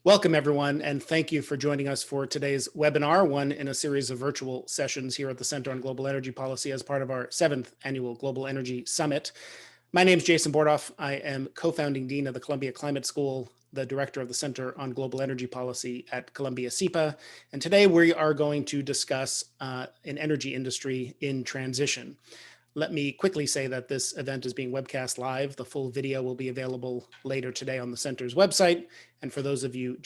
Welcome, everyone, and thank you for joining us for today's webinar, one in a series of virtual sessions here at the Center on Global Energy Policy as part of our 7th Annual Global Energy Summit. My name is Jason Bordoff. I am co-founding dean of the Columbia Climate School, the director of the Center on Global Energy Policy at Columbia SIPA, and today we are going to discuss an energy industry in transition. Let me quickly say that this event is being webcast live. The full video will be available later today on the center's website. And for those of you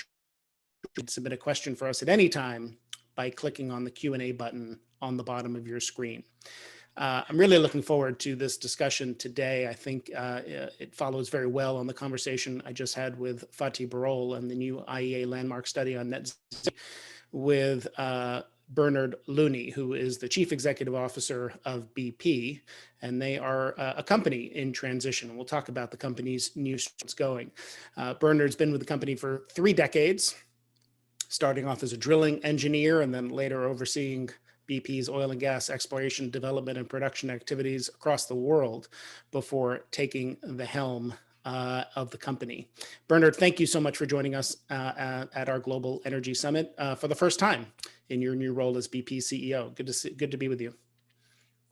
who can submit a question for us at any time by clicking on the Q&A button on the bottom of your screen. I'm really looking forward to this discussion today. I think it follows very well on the conversation I just had with Fatih Birol and the new IEA landmark study on net zero with Bernard Looney, who is the Chief Executive Officer of BP, and they are a company in transition. We'll talk about the company's new strategy going. Bernard's been with the company for 3 decades, starting off as a drilling engineer and then later overseeing BP's oil and gas exploration, development, and production activities across the world before taking the helm of the company. Bernard, thank you so much for joining us at our Global Energy Summit for the first time in your new role as BP CEO. Good to be with you.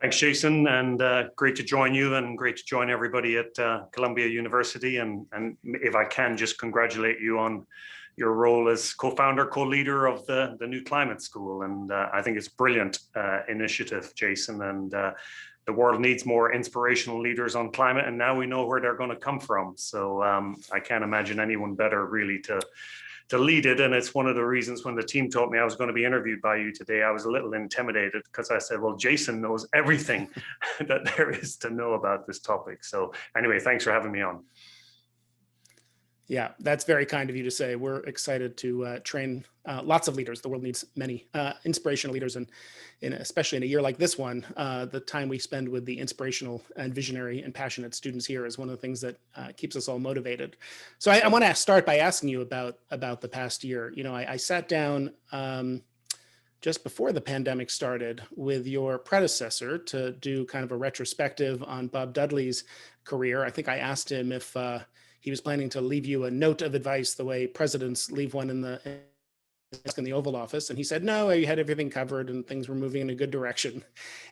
Thanks, Jason, and great to join you and great to join everybody at Columbia University. And if I can just congratulate you on your role as co-founder, co-leader of the new climate school. And I think it's a brilliant initiative, Jason, and the world needs more inspirational leaders on climate, and now we know where they're going to come from. So I can't imagine anyone better really to lead it. And it's one of the reasons when the team told me I was going to be interviewed by you today, I was a little intimidated because I said, well, Jason knows everything that there is to know about this topic. So anyway, thanks for having me on. Yeah, that's very kind of you to say. We're excited to train lots of leaders. The world needs many inspirational leaders, and especially in a year like this one, the time we spend with the inspirational and visionary and passionate students here is one of the things that keeps us all motivated. So I want to start by asking you about the past year. You know, I sat down just before the pandemic started with your predecessor to do kind of a retrospective on Bob Dudley's career. I think I asked him if he was planning to leave you a note of advice the way presidents leave one in the Oval Office. And he said, no, you had everything covered and things were moving in a good direction.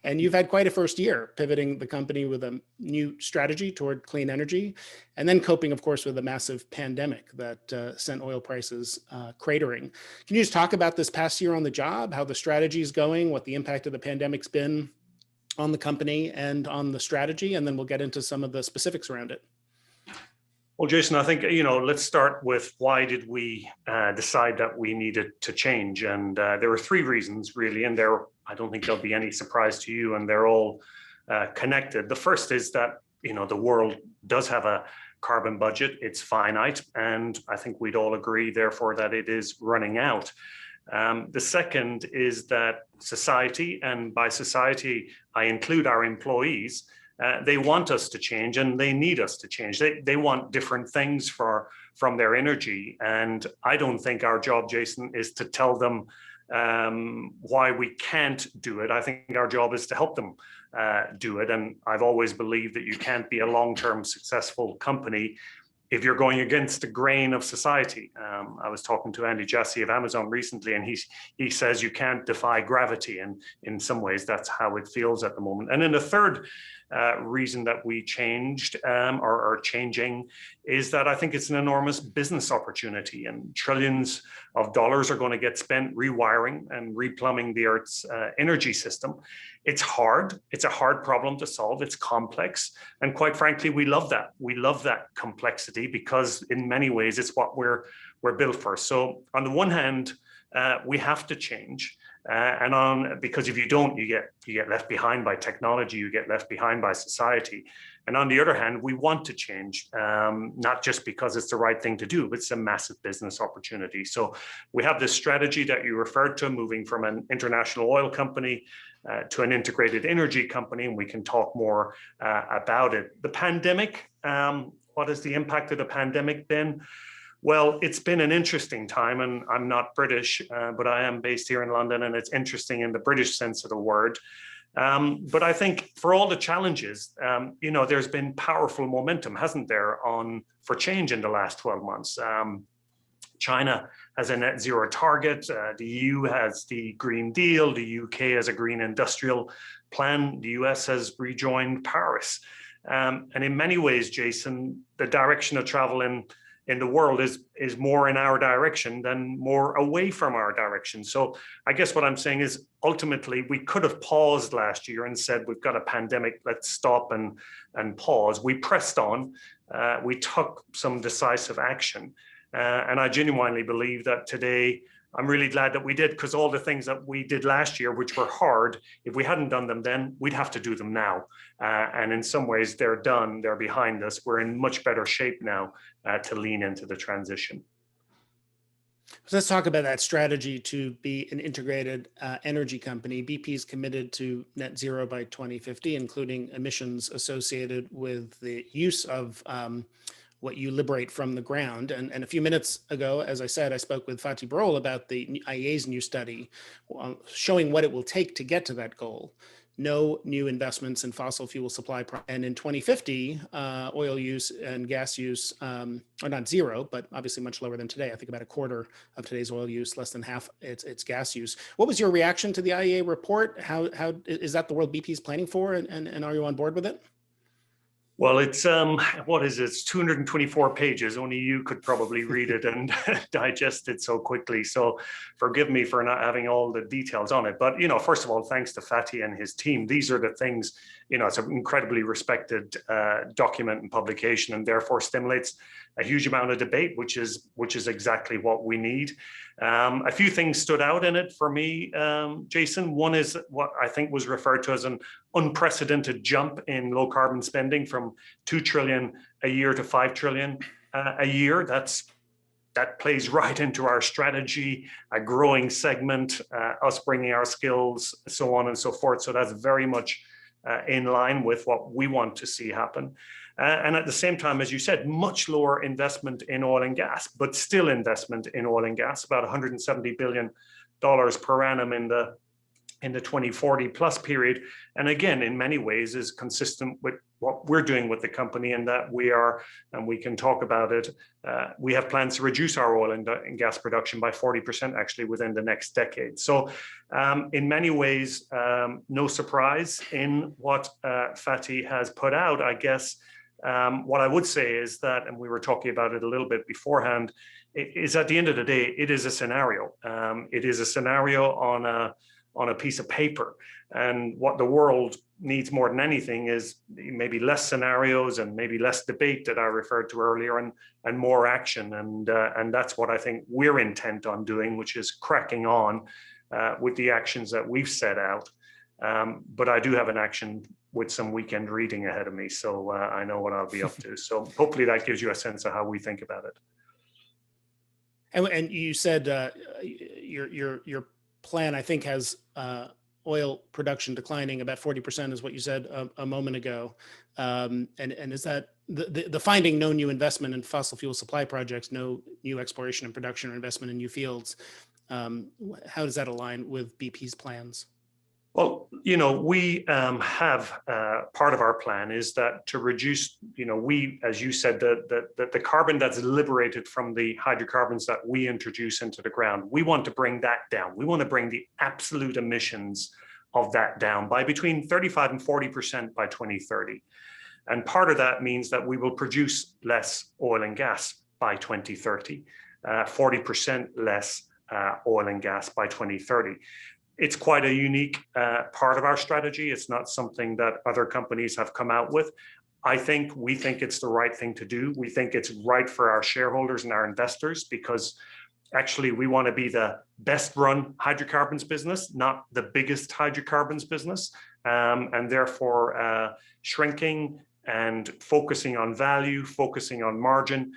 And you've had quite a first year pivoting the company with a new strategy toward clean energy, and then coping, of course, with a massive pandemic that sent oil prices cratering. Can you just talk about this past year on the job, how the strategy is going, what the impact of the pandemic's been on the company and on the strategy, and then we'll get into some of the specifics around it. Well, Jason, I think, let's start with why did we decide that we needed to change? And there were 3 reasons really, and I don't think there'll be any surprise to you, and they're all connected. The first is that, the world does have a carbon budget. It's finite, and I think we'd all agree, therefore, that it is running out. The second is that society, and by society, I include our employees, they want us to change and they need us to change. They want different things from their energy. And I don't think our job, Jason, is to tell them why we can't do it. I think our job is to help them do it. And I've always believed that you can't be a long-term successful company if you're going against the grain of society. I was talking to Andy Jassy of Amazon recently, and he says you can't defy gravity, and in some ways that's how it feels at the moment. And then the third reason that we changed or are changing is that I think it's an enormous business opportunity, and trillions of dollars are going to get spent rewiring and replumbing the Earth's energy system. It's hard. It's a hard problem to solve. It's complex. And quite frankly, we love that. We love that complexity because in many ways, it's what we're built for. So on the one hand, we have to change. Because if you don't, you get left behind by technology, you get left behind by society. And on the other hand, we want to change, not just because it's the right thing to do, but it's a massive business opportunity. So we have this strategy that you referred to, moving from an international oil company to an integrated energy company, and we can talk more about it. The pandemic, what has the impact of the pandemic been? Well, it's been an interesting time, and I'm not British, but I am based here in London, and it's interesting in the British sense of the word. But I think for all the challenges, there's been powerful momentum, hasn't there, for change in the last 12 months. China has a net zero target. The EU has the Green Deal. The UK has a Green Industrial Plan. The US has rejoined Paris. And in many ways, Jason, the direction of travel in the world is more in our direction than more away from our direction. So I guess what I'm saying is ultimately we could have paused last year and said, we've got a pandemic, let's stop and pause. We pressed on, we took some decisive action. And I genuinely believe that today, I'm really glad that we did, because all the things that we did last year, which were hard, if we hadn't done them then, we'd have to do them now. And in some ways, they're done, they're behind us. We're in much better shape now to lean into the transition. So let's talk about that strategy to be an integrated energy company. BP is committed to net zero by 2050, including emissions associated with the use of what you liberate from the ground. And a few minutes ago, as I said, I spoke with Fatih Birol about the IEA's new study showing what it will take to get to that goal. No new investments in fossil fuel supply. And in 2050, oil use and gas use are not zero, but obviously much lower than today. I think about a quarter of today's oil use, less than half its gas use. What was your reaction to the IEA report? How is that the world BP is planning for? And are you on board with it? Well, it's, what is it? It's 224 pages. Only you could probably read it and digest it so quickly. So forgive me for not having all the details on it. But, first of all, thanks to Fatih and his team. These are the things, it's an incredibly respected document and publication, and therefore stimulates a huge amount of debate, which is exactly what we need. A few things stood out in it for me, Jason. One is what I think was referred to as an unprecedented jump in low carbon spending from 2 trillion a year to 5 trillion a year. That plays right into our strategy, a growing segment, us bringing our skills, so on and so forth. So that's very much in line with what we want to see happen. And at the same time, as you said, much lower investment in oil and gas, but still investment in oil and gas, about $170 billion per annum in the 2040 plus period. And again, in many ways is consistent with what we're doing with the company, and that we are, and we can talk about it, we have plans to reduce our oil and gas production by 40% actually within the next decade. So in many ways, no surprise in what Fatih has put out. I guess what I would say is that, and we were talking about it a little bit beforehand, is at the end of the day, it is a scenario. It is a scenario on a piece of paper. And what the world needs more than anything is maybe less scenarios and maybe less debate that I referred to earlier, and more action. And that's what I think we're intent on doing, which is cracking on with the actions that we've set out. But I do have an action with some weekend reading ahead of me, so I know what I'll be up to. So hopefully that gives you a sense of how we think about it. And you said your plan, I think, has oil production declining about 40%, is what you said a moment ago. And is that the finding no new investment in fossil fuel supply projects, no new exploration and production or investment in new fields? How does that align with BP's plans? Well, we have part of our plan is that to reduce, we, as you said, the carbon that's liberated from the hydrocarbons that we introduce into the ground, we want to bring that down. We want to bring the absolute emissions of that down by between 35 and 40% by 2030. And part of that means that we will produce less oil and gas by 2030, 40% less oil and gas by 2030. It's quite a unique part of our strategy. It's not something that other companies have come out with. We think it's the right thing to do. We think it's right for our shareholders and our investors, because actually we want to be the best run hydrocarbons business, not the biggest hydrocarbons business. And therefore shrinking and focusing on value, focusing on margin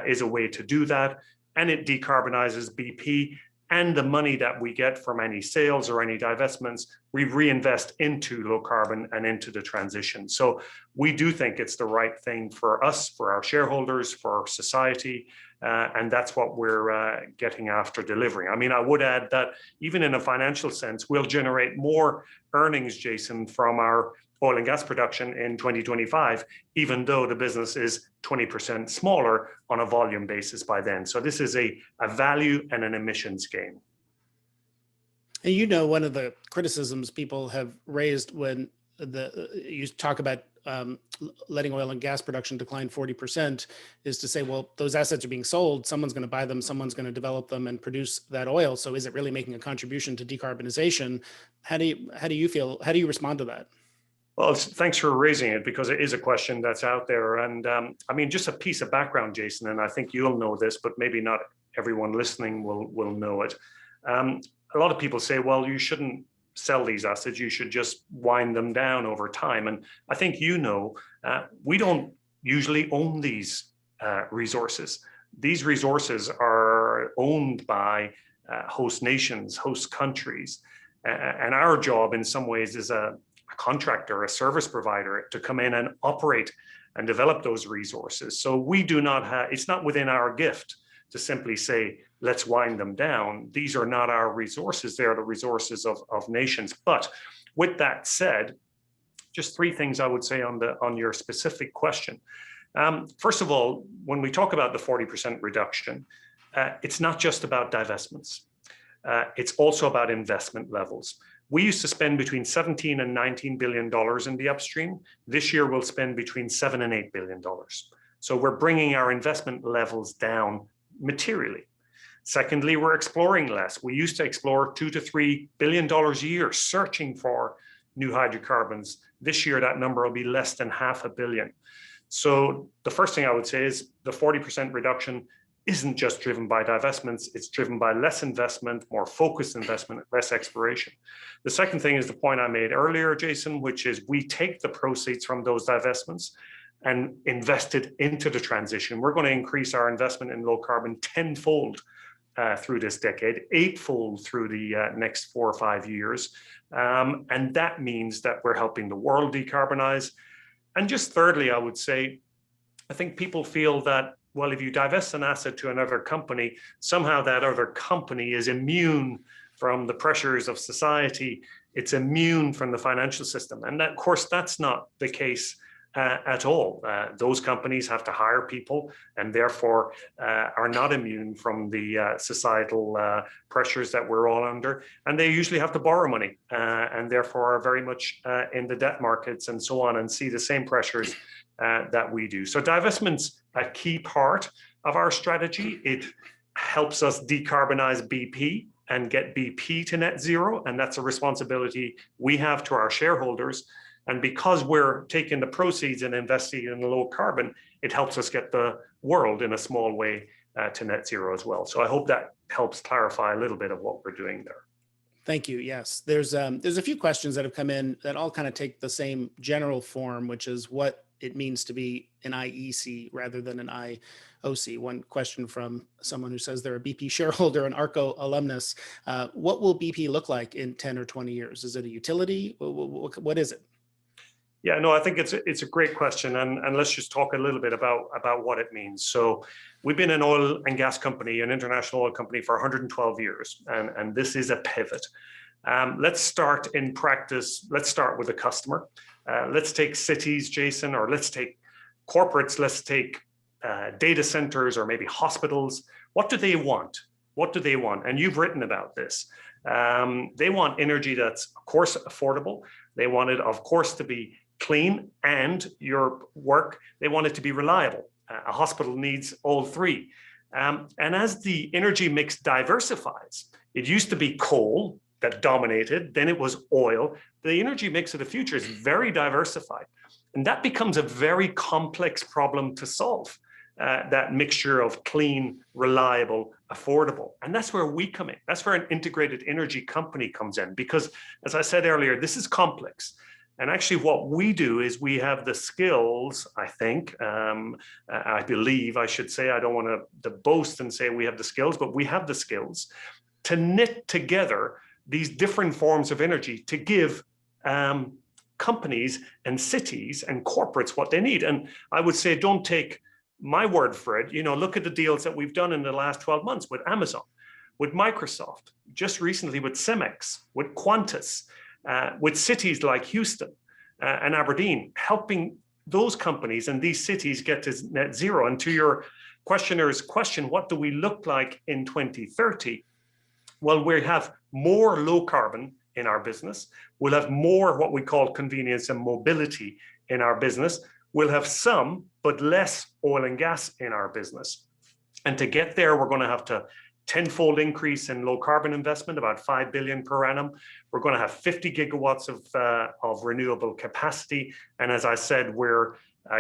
is a way to do that. And it decarbonizes BP. And the money that we get from any sales or any divestments, we reinvest into low carbon and into the transition. So we do think it's the right thing for us, for our shareholders, for society, and that's what we're getting after delivering. I mean, I would add that even in a financial sense, we'll generate more earnings, Jason, from our oil and gas production in 2025, even though the business is 20% smaller on a volume basis by then. So this is a value and an emissions game. And you know, one of the criticisms people have raised when you talk about letting oil and gas production decline 40% is to say, well, those assets are being sold. Someone's going to buy them. Someone's going to develop them and produce that oil. So is it really making a contribution to decarbonization? How do you feel? How do you respond to that? Well, thanks for raising it, because it is a question that's out there. And I mean, just a piece of background, Jason, and I think you'll know this, but maybe not everyone listening will know it. A lot of people say, well, you shouldn't sell these assets, you should just wind them down over time. And I think, we don't usually own these resources. These resources are owned by host nations, host countries. And our job in some ways is a contractor, a service provider, to come in and operate and develop those resources. So we do not have, it's not within our gift to simply say, let's wind them down. These are not our resources, they're the resources of nations. But with that said, just three things I would say on your specific question. First of all, when we talk about the 40% reduction, it's not just about divestments. It's also about investment levels. We used to spend between 17 and 19 billion dollars in the upstream. This year we'll spend between 7 and 8 billion dollars. So we're bringing our investment levels down materially. Secondly, we're exploring less. We used to explore $2 to $3 billion a year searching for new hydrocarbons. This year, that number will be less than $500 million. So the first thing I would say is the 40% reduction isn't just driven by divestments, it's driven by less investment, more focused investment, less exploration. The second thing is the point I made earlier, Jason, which is we take the proceeds from those divestments and invest it into the transition. We're going to increase our investment in low carbon tenfold through this decade, eightfold through the next 4 or 5 years. And that means that we're helping the world decarbonize. And just thirdly, I would say, I think people feel that, well, if you divest an asset to another company, somehow that other company is immune from the pressures of society. It's immune from the financial system. And that, of course, that's not the case at all. Those companies have to hire people and therefore are not immune from the societal pressures that we're all under. And they usually have to borrow money and therefore are very much in the debt markets and so on and see the same pressures that we do. So divestment's a key part of our strategy. It helps us decarbonize BP and get BP to net zero. And that's a responsibility we have to our shareholders. And because we're taking the proceeds and investing in low carbon, it helps us get the world in a small way to net zero as well. So I hope that helps clarify a little bit of what we're doing there. Thank you. Yes, there's a few questions that have come in that all kind of take the same general form, which is what it means to be an IEC rather than an IOC. One question from someone who says they're a BP shareholder, an ARCO alumnus. What will BP look like in 10 or 20 years? Is it a utility? What is it? Yeah, no, I think it's a great question, and let's just talk a little bit about what it means. So we've been an oil and gas company, an international oil company for 112 years, and this is a pivot. Let's start in practice. Let's start with the customer. Let's take cities, Jason, or let's take corporates, let's take data centers or maybe hospitals. What do they want? What do they want? And you've written about this. They want energy that's, of course, affordable. They want it, of course, to be clean, and they want it to be reliable. A hospital needs all three. And as the energy mix diversifies, it used to be coal that dominated, then it was oil. The energy mix of the future is very diversified. And that becomes a very complex problem to solve, that mixture of clean, reliable, affordable. And that's where we come in. That's where an integrated energy company comes in, because as I said earlier, this is complex. And actually what we do is we have the skills, I think, I believe, I should say, I don't want to boast and say we have the skills, but we have the skills to knit together these different forms of energy to give companies and cities and corporates what they need. And I would say, don't take my word for it. Look at the deals that we've done in the last 12 months with Amazon, with Microsoft, just recently with Cemex, with Qantas, with cities like Houston. and Aberdeen, helping those companies and these cities get to net zero. And to your questioner's question, what do we look like in 2030? Well, we have more low carbon in our business. We'll have more what we call convenience and mobility in our business. We'll have some, but less oil and gas in our business. And to get there, we're going to have to tenfold increase in low carbon investment, about 5 billion per annum. We're going to have 50 gigawatts of renewable capacity. And as I said, we're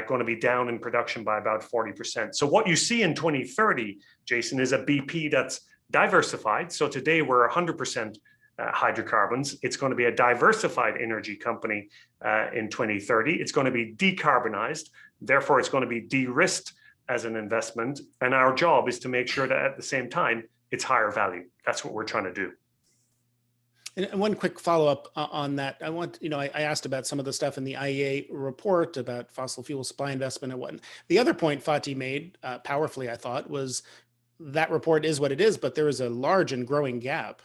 going to be down in production by about 40%. So what you see in 2030, Jason, is a BP that's diversified. So today we're 100% hydrocarbons. It's going to be a diversified energy company in 2030. It's going to be decarbonized. Therefore, it's going to be de-risked as an investment. And our job is to make sure that at the same time, it's higher value. That's what we're trying to do. And one quick follow-up on that. I asked about some of the stuff in the IEA report about fossil fuel supply investment and what. The other point Fatih made powerfully, I thought, was that report is what it is, but there is a large and growing gap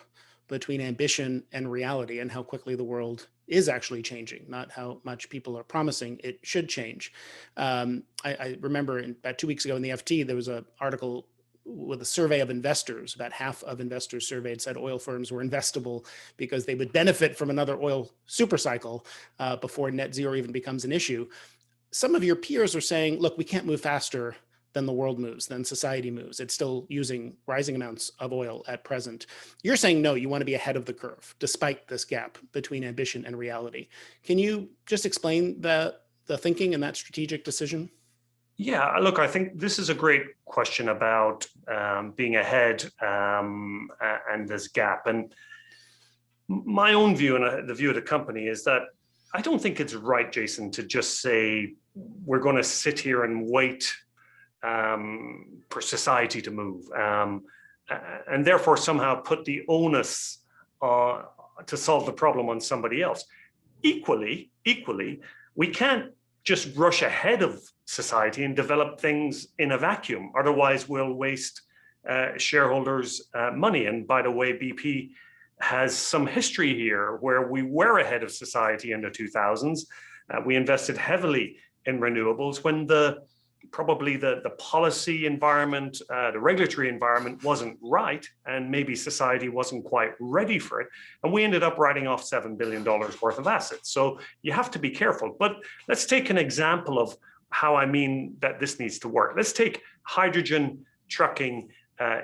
between ambition and reality and how quickly the world is actually changing, not how much people are promising it should change. I remember about 2 weeks ago in the FT, there was an article with a survey of investors. About half of investors surveyed said oil firms were investable because they would benefit from another oil supercycle before net zero even becomes an issue. Some of your peers are saying, look, we can't move faster than the world moves, than society moves. It's still using rising amounts of oil at present. You're saying, no, you want to be ahead of the curve, despite this gap between ambition and reality. Can you just explain the thinking and that strategic decision? Yeah, look, I think this is a great question about being ahead and this gap. And my own view and the view of the company is that I don't think it's right, Jason, to just say we're going to sit here and wait for society to move and therefore somehow put the onus to solve the problem on somebody else. Equally, we can't just rush ahead of society and develop things in a vacuum. Otherwise, we'll waste shareholders' money. And by the way, BP has some history here where we were ahead of society in the 2000s. We invested heavily in renewables when probably the policy environment, the regulatory environment wasn't right, and maybe society wasn't quite ready for it. And we ended up writing off $7 billion worth of assets. So you have to be careful. But let's take an example of how I mean that this needs to work. Let's take hydrogen trucking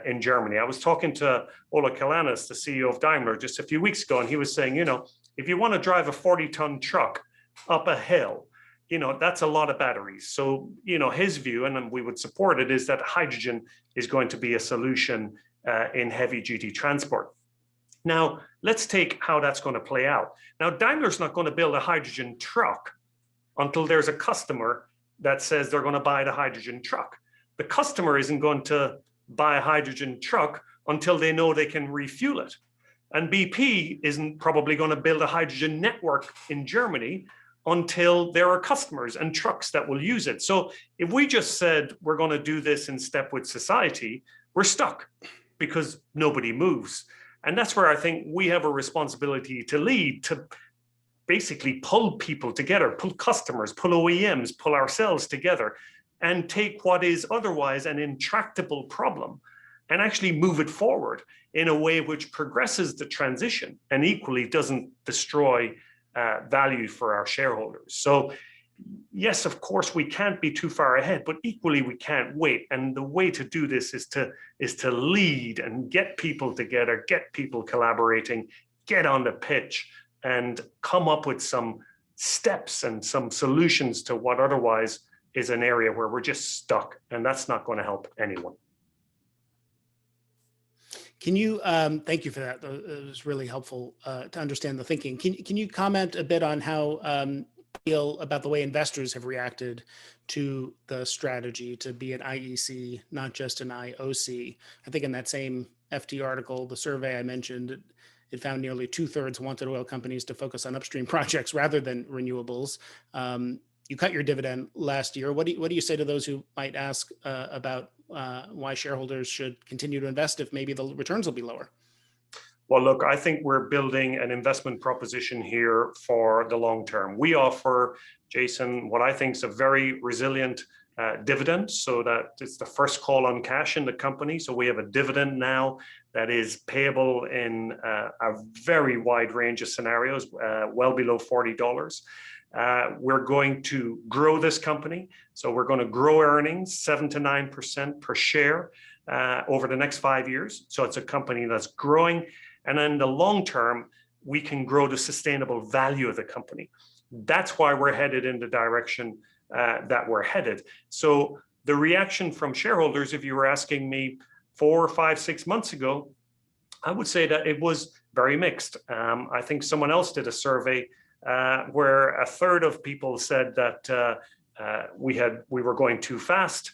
in Germany. I was talking to Ola Kalanis, the CEO of Daimler, just a few weeks ago, and he was saying, if you want to drive a 40-ton truck up a hill, that's a lot of batteries. So, his view, and we would support it, is that hydrogen is going to be a solution in heavy duty transport. Now, let's take how that's going to play out. Now, Daimler's not going to build a hydrogen truck until there's a customer that says they're going to buy the hydrogen truck. The customer isn't going to buy a hydrogen truck until they know they can refuel it. And BP isn't probably going to build a hydrogen network in Germany until there are customers and trucks that will use it. So if we just said we're going to do this in step with society, we're stuck because nobody moves. And that's where I think we have a responsibility to lead, to basically pull people together, pull customers, pull OEMs, pull ourselves together, and take what is otherwise an intractable problem and actually move it forward in a way which progresses the transition and equally doesn't destroy value for our shareholders. So yes, of course, we can't be too far ahead, but equally we can't wait. And the way to do this is to lead and get people together, get people collaborating, get on the pitch and come up with some steps and some solutions to what otherwise is an area where we're just stuck. And that's not going to help anyone. Can you, thank you for that. It was really helpful to understand the thinking. Can you comment a bit on how you feel about the way investors have reacted to the strategy to be an IEC, not just an IOC? I think in that same FT article, the survey I mentioned, it found nearly 2/3 wanted oil companies to focus on upstream projects rather than renewables. You cut your dividend last year. What do you say to those who might ask about why shareholders should continue to invest if maybe the returns will be lower? Well, look, I think we're building an investment proposition here for the long term. We offer, Jason, what I think is a very resilient dividend, so that it's the first call on cash in the company. So we have a dividend now that is payable in a very wide range of scenarios, well below $40. We're going to grow this company. So we're going to grow earnings 7 to 9% per share over the next 5 years. So it's a company that's growing. And in the long term, we can grow the sustainable value of the company. That's why we're headed in the direction that we're headed. So the reaction from shareholders, if you were asking me 4, 5, 6 months ago, I would say that it was very mixed. I think someone else did a survey where a third of people said that we were going too fast.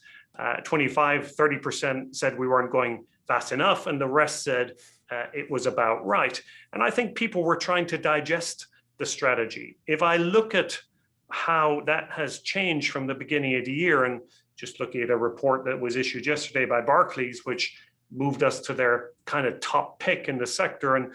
25, 30% said we weren't going fast enough, and the rest said it was about right. And I think people were trying to digest the strategy. If I look at how that has changed from the beginning of the year, and just looking at a report that was issued yesterday by Barclays, which moved us to their kind of top pick in the sector. And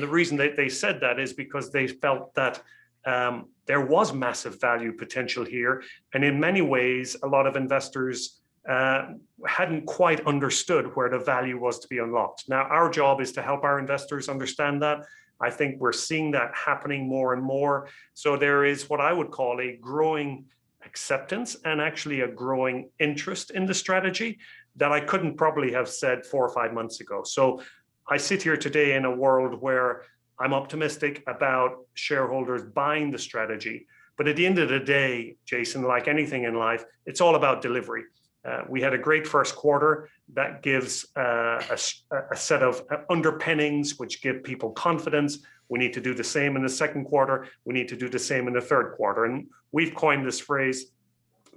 the reason that they said that is because they felt that there was massive value potential here. And in many ways, a lot of investors hadn't quite understood where the value was to be unlocked. Now, our job is to help our investors understand that. I think we're seeing that happening more and more. So there is what I would call a growing acceptance and actually a growing interest in the strategy that I couldn't probably have said 4 or 5 months ago. So I sit here today in a world where I'm optimistic about shareholders buying the strategy. But at the end of the day, Jason, like anything in life, it's all about delivery. We had a great first quarter that gives a set of underpinnings which give people confidence. We need to do the same in the second quarter. We need to do the same in the third quarter. And we've coined this phrase,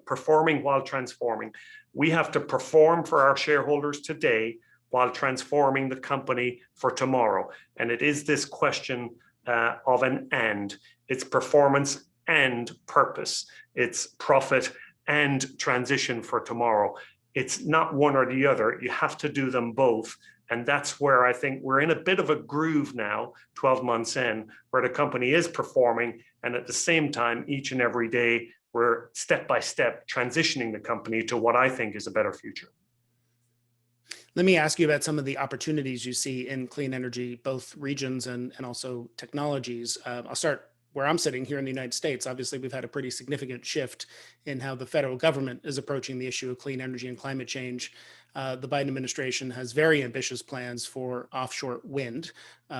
performing while transforming. We have to perform for our shareholders today while transforming the company for tomorrow. And it is this question of an and. It's performance and purpose. It's profit and transition for tomorrow. It's not one or the other. You have to do them both. And that's where I think we're in a bit of a groove now, 12 months in, where the company is performing. And at the same time, each and every day, we're step by step transitioning the company to what I think is a better future. Let me ask you about some of the opportunities you see in clean energy, both regions and also technologies. I'll start where I'm sitting here in the United States. Obviously, we've had a pretty significant shift in how the federal government is approaching the issue of clean energy and climate change. The Biden administration has very ambitious plans for offshore wind.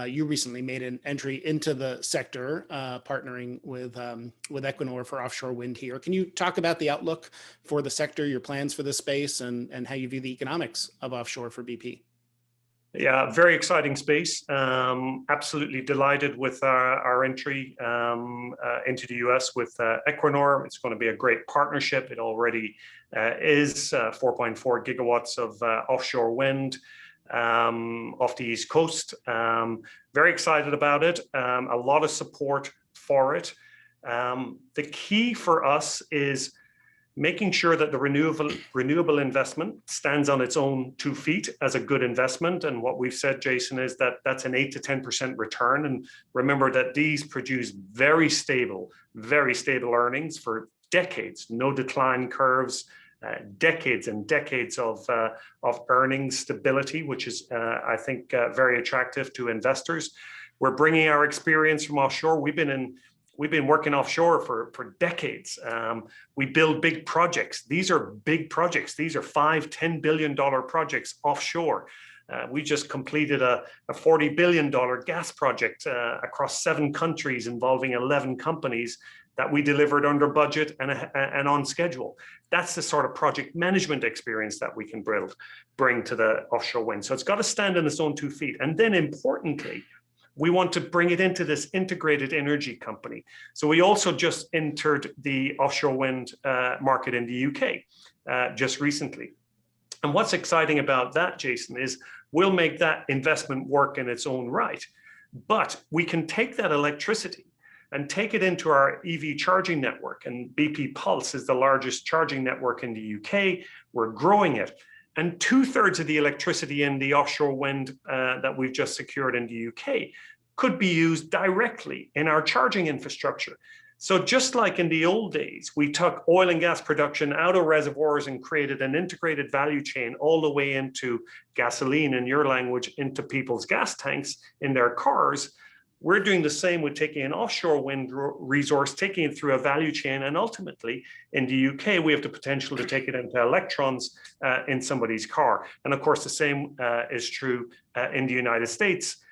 You recently made an entry into the sector, partnering with Equinor for offshore wind here. Can you talk about the outlook for the sector, your plans for the space, and how you view the economics of offshore for BP? Yeah, very exciting space. Absolutely delighted with our entry into the US with Equinor. It's going to be a great partnership. It already is 4.4 gigawatts of offshore wind off the East Coast. Very excited about it. A lot of support for it. The key for us is making sure that the renewable investment stands on its own 2 feet as a good investment. And what we've said, Jason, is that that's an 8 to 10% return. And remember that these produce very stable earnings for decades, no decline curves, decades and decades of earnings stability, which is, I think, very attractive to investors. We're bringing our experience from offshore. We've been working offshore for decades. We build big projects. These are big projects. These are $5-10 billion projects offshore. We just completed a $40 billion gas project across 7 countries involving 11 companies that we delivered under budget and on schedule. That's the sort of project management experience that we can bring to the offshore wind. So it's got to stand on its own 2 feet. And then importantly, we want to bring it into this integrated energy company. So we also just entered the offshore wind market in the UK just recently. And what's exciting about that, Jason, is we'll make that investment work in its own right. But we can take that electricity and take it into our EV charging network. And BP Pulse is the largest charging network in the UK. We're growing it. And 2/3 of the electricity in the offshore wind that we've just secured in the UK could be used directly in our charging infrastructure. So just like in the old days, we took oil and gas production out of reservoirs and created an integrated value chain all the way into gasoline, in your language, into people's gas tanks in their cars. We're doing the same with taking an offshore wind resource, taking it through a value chain, and ultimately in the UK, we have the potential to take it into electrons in somebody's car. And of course, the same is true in the United States,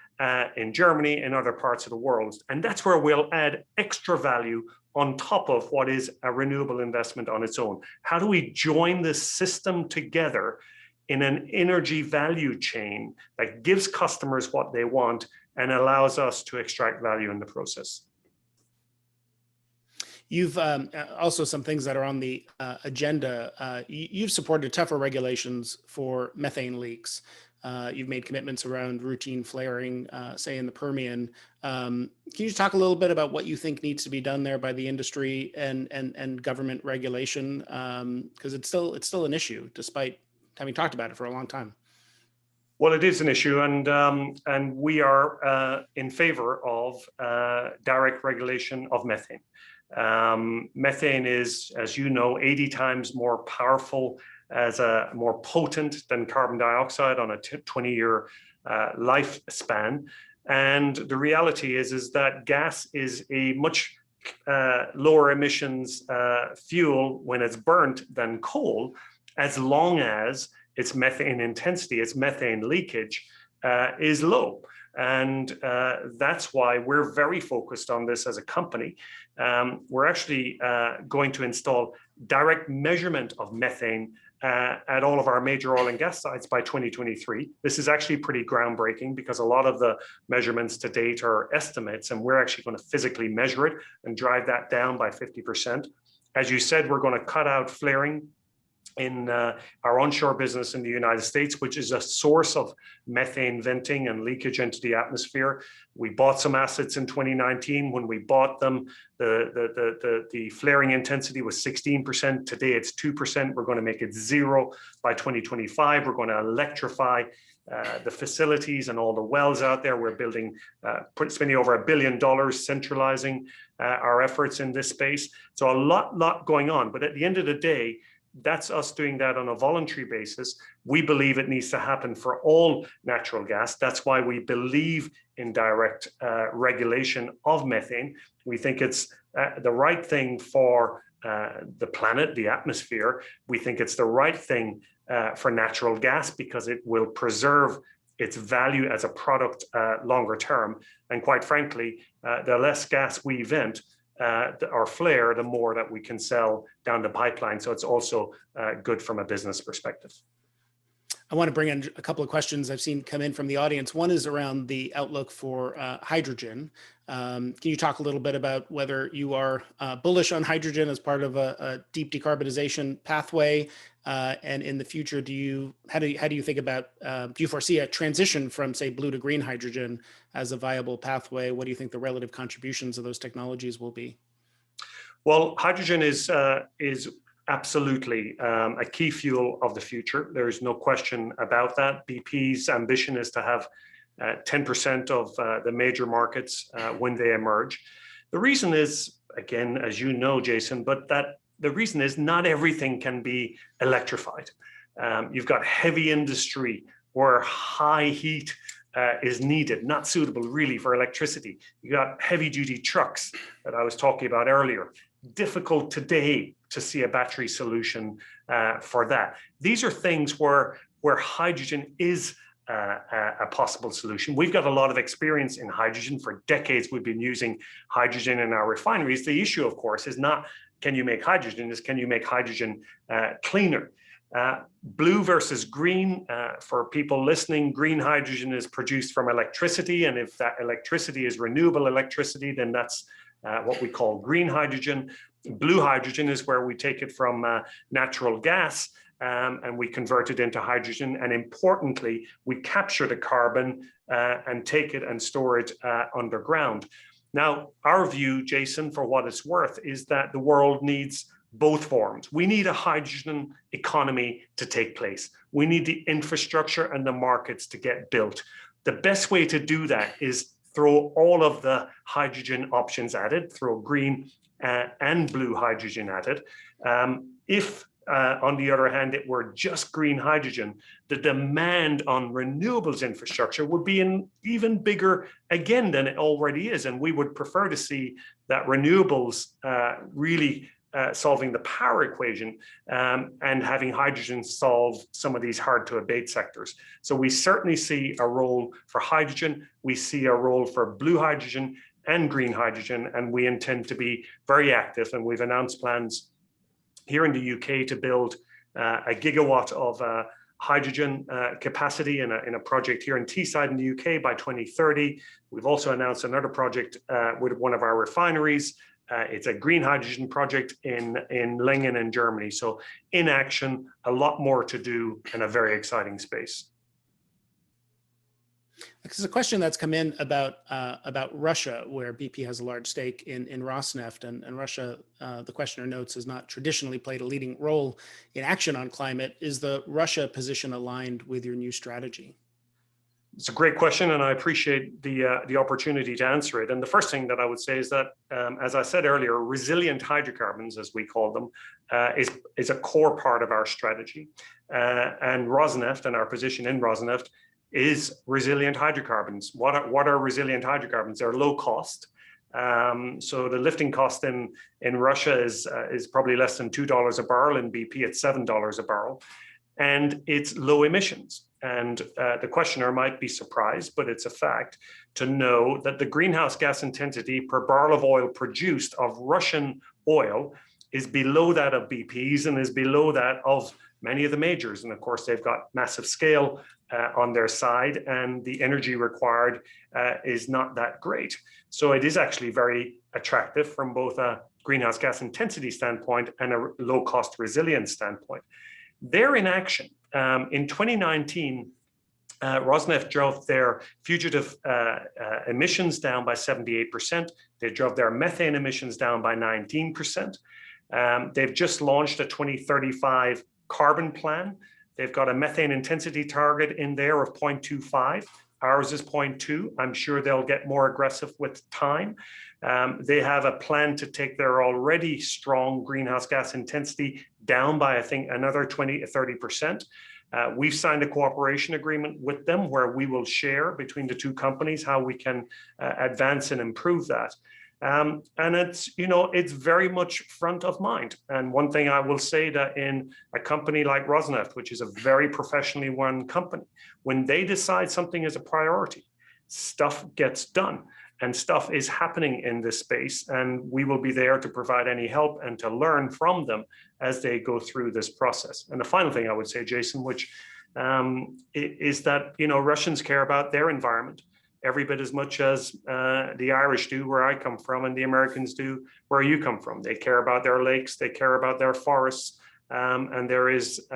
in Germany, and other parts of the world. And that's where we'll add extra value on top of what is a renewable investment on its own. How do we join this system together in an energy value chain that gives customers what they want and allows us to extract value in the process? You've also some things that are on the agenda. You've supported tougher regulations for methane leaks. You've made commitments around routine flaring, say in the Permian. Can you just talk a little bit about what you think needs to be done there by the industry and government regulation? Because it's still an issue, despite having talked about it for a long time. Well, it is an issue, and we are in favor of direct regulation of methane. Methane is, as you know, 80 times more powerful, more potent than carbon dioxide on a 20-year lifespan. And the reality is that gas is a much lower emissions fuel when it's burnt than coal, as long as its methane intensity, its methane leakage is low. And that's why we're very focused on this as a company. We're actually going to install direct measurement of methane at all of our major oil and gas sites by 2023. This is actually pretty groundbreaking because a lot of the measurements to date are estimates, and we're actually going to physically measure it and drive that down by 50%. As you said, we're going to cut out flaring in our onshore business in the United States, which is a source of methane venting and leakage into the atmosphere. We bought some assets in 2019. When we bought them, the flaring intensity was 16%. Today it's 2%. We're going to make it 0 by 2025. We're going to electrify the facilities and all the wells out there. We're building, spending over $1 billion centralizing our efforts in this space. So a lot going on. But at the end of the day, that's us doing that on a voluntary basis. We believe it needs to happen for all natural gas. That's why we believe in direct regulation of methane. We think it's the right thing for the planet, the atmosphere. We think it's the right thing for natural gas because it will preserve its value as a product longer term. And quite frankly, the less gas we vent, or flare, the more that we can sell down the pipeline. So it's also good from a business perspective. I want to bring in a couple of questions I've seen come in from the audience. One is around the outlook for hydrogen. Can you talk a little bit about whether you are bullish on hydrogen as part of a deep decarbonization pathway? And in the future, how do you think about, do you foresee a transition from, say, blue to green hydrogen as a viable pathway? What do you think the relative contributions of those technologies will be? Well, hydrogen is absolutely a key fuel of the future. There's no question about that. BP's ambition is to have 10% of the major markets when they emerge. The reason is, again, as you know, Jason, but the reason is not everything can be electrified. You've got heavy industry where high heat is needed, not suitable really for electricity. You got heavy duty trucks that I was talking about earlier. Difficult today to see a battery solution for that. These are things where hydrogen is a possible solution. We've got a lot of experience in hydrogen. For decades, we've been using hydrogen in our refineries. The issue, of course, is not can you make hydrogen, is can you make hydrogen cleaner? Blue versus green, for people listening, green hydrogen is produced from electricity. And if that electricity is renewable electricity, then that's what we call green hydrogen. Blue hydrogen is where we take it from natural gas and we convert it into hydrogen. And importantly, we capture the carbon and take it and store it underground. Now, our view, Jason, for what it's worth, is that the world needs both forms. We need a hydrogen economy to take place. We need the infrastructure and the markets to get built. The best way to do that is throw all of the hydrogen options at it, throw green and blue hydrogen at it. If on the other hand, it were just green hydrogen, the demand on renewables infrastructure would be even bigger again than it already is. And we would prefer to see that renewables really solving the power equation and having hydrogen solve some of these hard to abate sectors. So we certainly see a role for hydrogen. We see a role for blue hydrogen and green hydrogen, and we intend to be very active. And we've announced plans here in the UK to build a gigawatt of hydrogen capacity in a project here in Teesside in the UK by 2030. We've also announced another project with one of our refineries. It's a green hydrogen project in Lingen in Germany. So in action, a lot more to do in a very exciting space. There's a question that's come in about Russia, where BP has a large stake in Rosneft, and Russia, the questioner notes, has not traditionally played a leading role in action on climate. Is the Russia position aligned with your new strategy? It's a great question, and I appreciate the opportunity to answer it. And the first thing that I would say is that, as I said earlier, resilient hydrocarbons, as we call them, is a core part of our strategy. And Rosneft and our position in Rosneft is resilient hydrocarbons. What are resilient hydrocarbons? They're low cost. So the lifting cost in Russia is probably less than $2 a barrel. In BP, it's $7 a barrel. And it's low emissions. And the questioner might be surprised, but it's a fact to know that the greenhouse gas intensity per barrel of oil produced of Russian oil is below that of BP's and is below that of many of the majors. And of course, they've got massive scale on their side, and the energy required is not that great. So it is actually very attractive from both a greenhouse gas intensity standpoint and a low cost resilience standpoint. They're in action. In 2019, Rosneft drove their fugitive emissions down by 78%. They drove their methane emissions down by 19%. They've just launched a 2035 carbon plan. They've got a methane intensity target in there of 0.25. Ours is 0.2. I'm sure they'll get more aggressive with time. They have a plan to take their already strong greenhouse gas intensity down by, I think, another 20 to 30%. We've signed a cooperation agreement with them where we will share between the two companies how we can advance and improve that. And it's very much front of mind. And one thing I will say that in a company like Rosneft, which is a very professionally run company, when they decide something is a priority, stuff gets done and stuff is happening in this space. And we will be there to provide any help and to learn from them as they go through this process. And the final thing I would say, Jason, which is that, Russians care about their environment every bit as much as the Irish do where I come from, and the Americans do where you come from. They care about their lakes, they care about their forests, and there is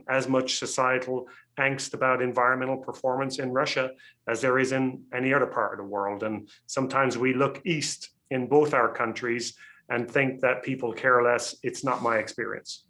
as much societal angst about environmental performance in Russia as there is in any other part of the world. And sometimes we look east in both our countries and think that people care less. It's not my experience.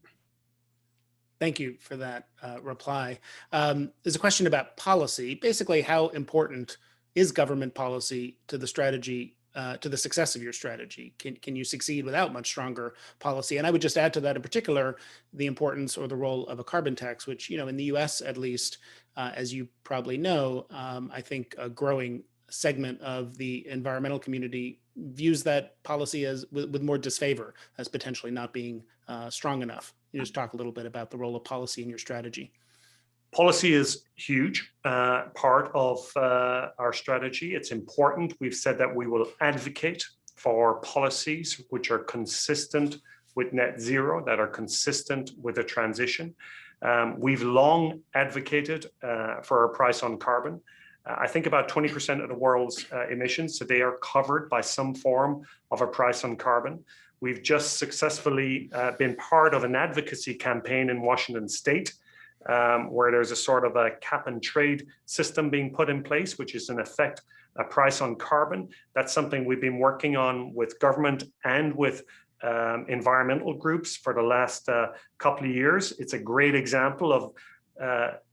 Thank you for that reply. There's a question about policy. Basically, how important is government policy to the strategy, to the success of your strategy? Can you succeed without much stronger policy? And I would just add to that in particular, the importance or the role of a carbon tax, which, in the US at least, as you probably know, I think a growing segment of the environmental community views that policy as with more disfavor, as potentially not being strong enough. You just talk a little bit about the role of policy in your strategy. Policy is huge part of our strategy. It's important. We've said that we will advocate for policies which are consistent with net zero, that are consistent with a transition. We've long advocated for a price on carbon. I think about 20% of the world's emissions today are covered by some form of a price on carbon. We've just successfully been part of an advocacy campaign in Washington State, where there's a sort of a cap and trade system being put in place, which is in effect a price on carbon. That's something we've been working on with government and with environmental groups for the last couple of years. It's a great example of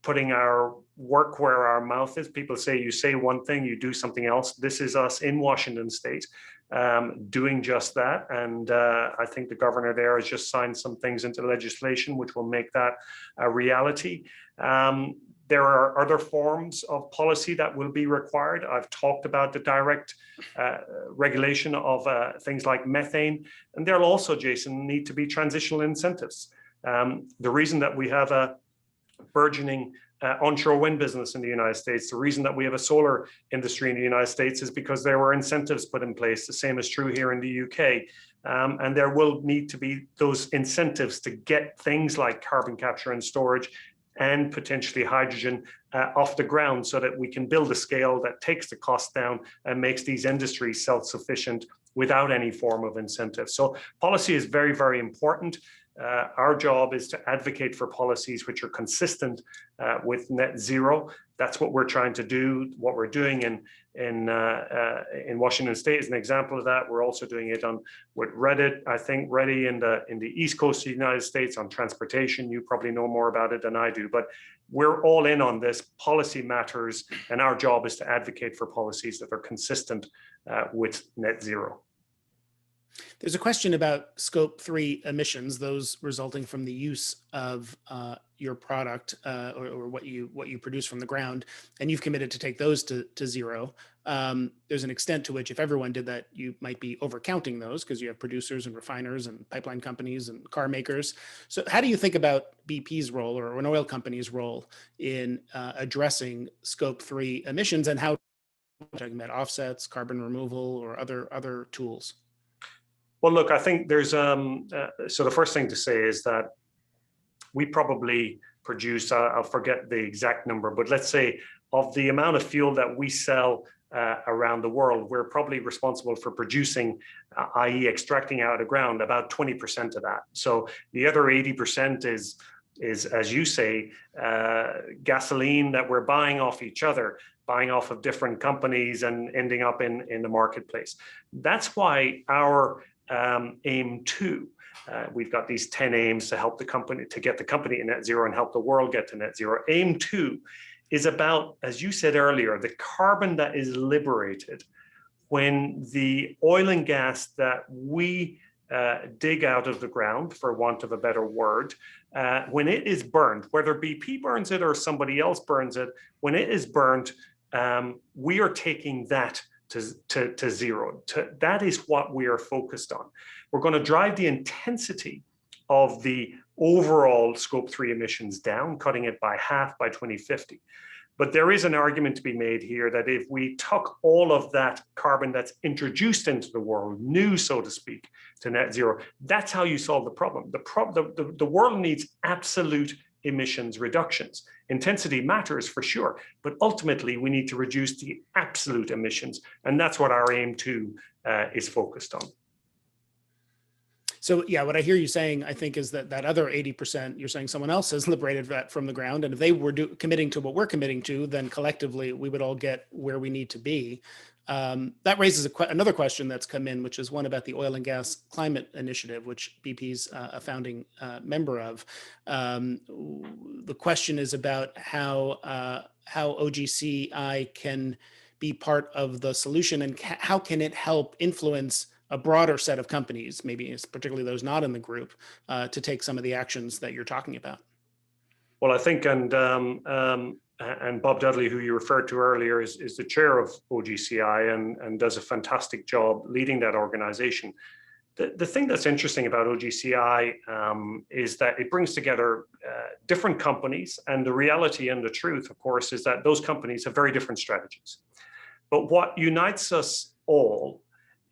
putting our work where our mouth is. People say, you say one thing, you do something else. This is us in Washington State doing just that. And I think the governor there has just signed some things into legislation which will make that a reality. There are other forms of policy that will be required. I've talked about the direct regulation of things like methane, and there'll also, Jason, need to be transitional incentives. The reason that we have a burgeoning onshore wind business in the United States, the reason that we have a solar industry in the United States is because there were incentives put in place. The same is true here in the UK. And there will need to be those incentives to get things like carbon capture and storage and potentially hydrogen off the ground so that we can build a scale that takes the cost down and makes these industries self-sufficient without any form of incentive. So policy is very, very important. Our job is to advocate for policies which are consistent with net zero. That's what we're trying to do. What we're doing in Washington State is an example of that. We're also doing it with Reddit, I think, Ready in the East Coast of the United States on transportation. You probably know more about it than I do, but we're all in on this. Policy matters, and our job is to advocate for policies that are consistent with net zero. There's a question about Scope 3 emissions, those resulting from the use of your product or what you produce from the ground, and you've committed to take those to zero. There's an extent to which if everyone did that, you might be overcounting those because you have producers and refiners and pipeline companies and car makers. So how do you think about BP's role or an oil company's role in addressing Scope 3 emissions, and how talking about offsets, carbon removal, or other tools? Well, look, I think there's, so the first thing to say is that we probably produce, I'll forget the exact number, but let's say of the amount of fuel that we sell around the world, we're probably responsible for producing, i.e. extracting out of the ground, about 20% of that. So the other 80% is, as you say, gasoline that we're buying off each other, buying off of different companies and ending up in the marketplace. That's why our aim 2, we've got these 10 aims to help the company, to get the company to net zero and help the world get to net zero. Aim 2 is about, as you said earlier, the carbon that is liberated when the oil and gas that we dig out of the ground, for want of a better word, when it is burned, whether BP burns it or somebody else burns it, when it is burned, we are taking that to zero. That is what we are focused on. We're going to drive the intensity of the overall Scope 3 emissions down, cutting it by half by 2050. But there is an argument to be made here that if we took all of that carbon that's introduced into the world, new, so to speak, to net zero, that's how you solve the problem. The world needs absolute emissions reductions. Intensity matters for sure, but ultimately we need to reduce the absolute emissions. And that's what our aim 2 is focused on. So yeah, what I hear you saying, I think, is that other 80%, you're saying someone else has liberated that from the ground. And if they were committing to what we're committing to, then collectively we would all get where we need to be. That raises another question that's come in, which is one about the Oil and Gas Climate Initiative, which BP's a founding member of. The question is about how OGCI can be part of the solution, and how can it help influence a broader set of companies, maybe particularly those not in the group, to take some of the actions that you're talking about? Well, I think, and Bob Dudley, who you referred to earlier, is the chair of OGCI and does a fantastic job leading that organization. The thing that's interesting about OGCI is that it brings together different companies, and the reality and the truth, of course, is that those companies have very different strategies. But what unites us all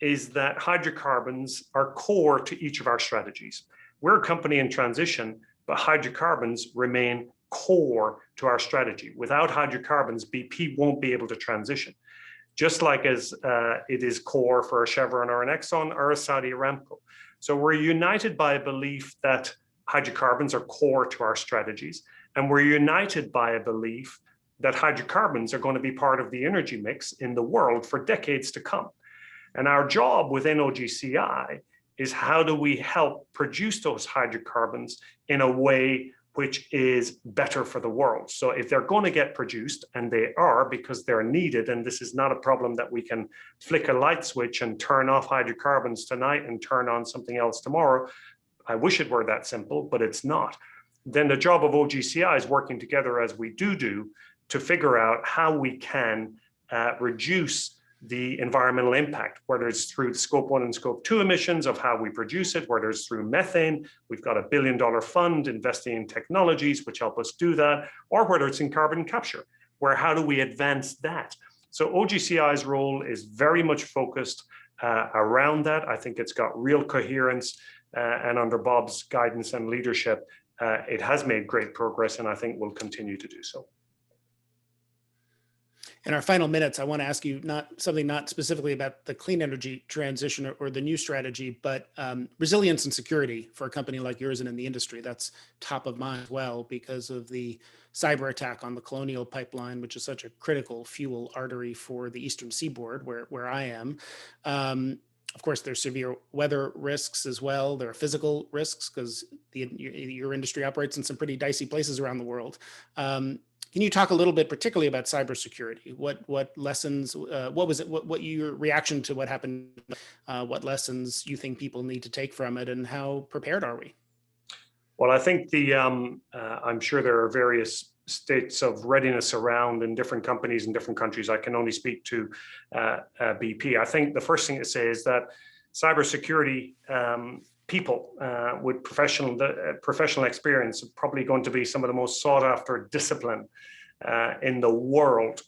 is that hydrocarbons are core to each of our strategies. We're a company in transition, but hydrocarbons remain core to our strategy. Without hydrocarbons, BP won't be able to transition. Just like as it is core for a Chevron or an Exxon or a Saudi Aramco. So we're united by a belief that hydrocarbons are core to our strategies, and we're united by a belief that hydrocarbons are going to be part of the energy mix in the world for decades to come. And our job within OGCI is how do we help produce those hydrocarbons in a way which is better for the world. So if they're going to get produced, and they are because they're needed, and this is not a problem that we can flick a light switch and turn off hydrocarbons tonight and turn on something else tomorrow. I wish it were that simple, but it's not. Then the job of OGCI is working together as we do to figure out how we can reduce the environmental impact, whether it's through scope 1 and scope 2 emissions of how we produce it, whether it's through methane. We've got $1 billion fund investing in technologies which help us do that, or whether it's in carbon capture, where how do we advance that? So OGCI's role is very much focused around that. I think it's got real coherence, and under Bob's guidance and leadership, it has made great progress, and I think will continue to do so. In our final minutes, I want to ask you not specifically about the clean energy transition or the new strategy, but resilience and security for a company like yours and in the industry. That's top of mind as well because of the cyber attack on the Colonial Pipeline, which is such a critical fuel artery for the Eastern Seaboard, where I am. Of course, there's severe weather risks as well. There are physical risks because your industry operates in some pretty dicey places around the world. Can you talk a little bit, particularly about cybersecurity? What lessons? What was it? What your reaction to what happened? What lessons you think people need to take from it, and how prepared are we? Well, I think I'm sure there are various states of readiness around in different companies in different countries. I can only speak to BP. I think the first thing to say is that cybersecurity people with professional experience are probably going to be some of the most sought after discipline in the world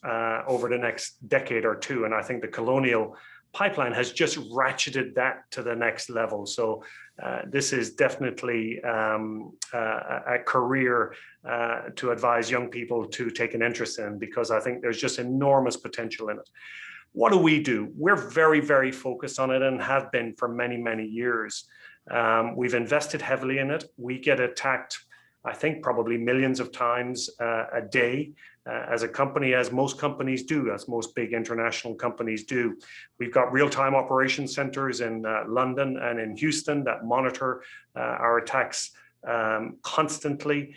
over the next decade or two. And I think the Colonial Pipeline has just ratcheted that to the next level. So this is definitely a career to advise young people to take an interest in, because I think there's just enormous potential in it. What do? We're very, very focused on it and have been for many, many years. We've invested heavily in it. We get attacked, I think, probably millions of times a day as a company, as most companies do, as most big international companies do. We've got real-time operations centers in London and in Houston that monitor our attacks constantly.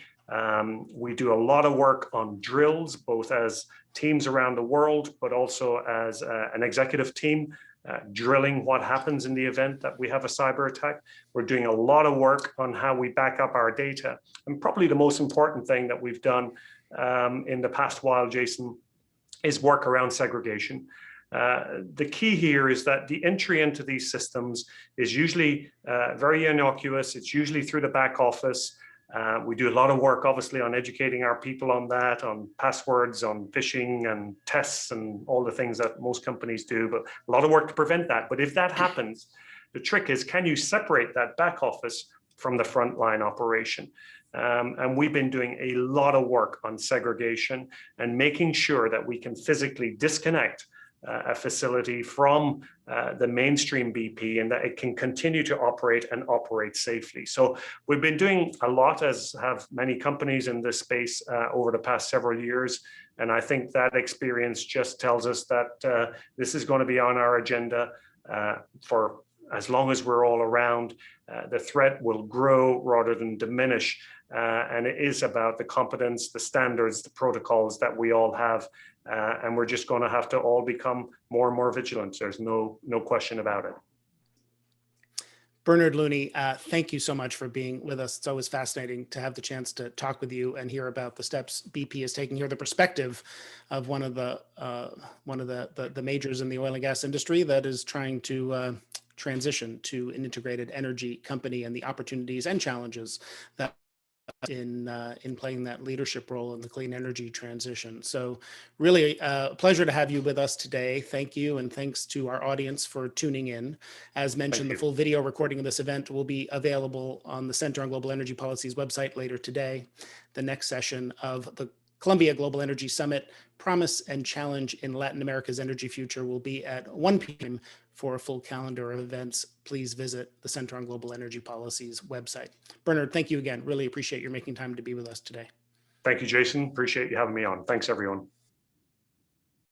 We do a lot of work on drills, both as teams around the world, but also as an executive team. Drilling what happens in the event that we have a cyber attack. We're doing a lot of work on how we back up our data. And probably the most important thing that we've done in the past while, Jason, is work around segregation. The key here is that the entry into these systems is usually very innocuous. It's usually through the back office. We do a lot of work, obviously, on educating our people on that, on passwords, on phishing and tests and all the things that most companies do, but a lot of work to prevent that. But if that happens, the trick is, can you separate that back office from the frontline operation? And we've been doing a lot of work on segregation and making sure that we can physically disconnect a facility from the mainstream BP, and that it can continue to operate and operate safely. So we've been doing a lot, as have many companies in this space over the past several years. And I think that experience just tells us that this is going to be on our agenda for as long as we're all around. The threat will grow rather than diminish. And it is about the competence, the standards, the protocols that we all have. And we're just going to have to all become more and more vigilant. There's no question about it. Bernard Looney, thank you so much for being with us. It's always fascinating to have the chance to talk with you and hear about the steps BP is taking here, the perspective of one of the majors in the oil and gas industry that is trying to transition to an integrated energy company, and the opportunities and challenges that in playing that leadership role in the clean energy transition. So really a pleasure to have you with us today. Thank you. And thanks to our audience for tuning in. As mentioned, the full video recording of this event will be available on the Center on Global Energy Policy's website later today. The next session of the Columbia Global Energy Summit, Promise and Challenge in Latin America's Energy Future, will be at 1 p.m. For a full calendar of events, please visit the Center on Global Energy Policy's website. Bernard, thank you again. Really appreciate your making time to be with us today. Thank you, Jason. Appreciate you having me on. Thanks, everyone.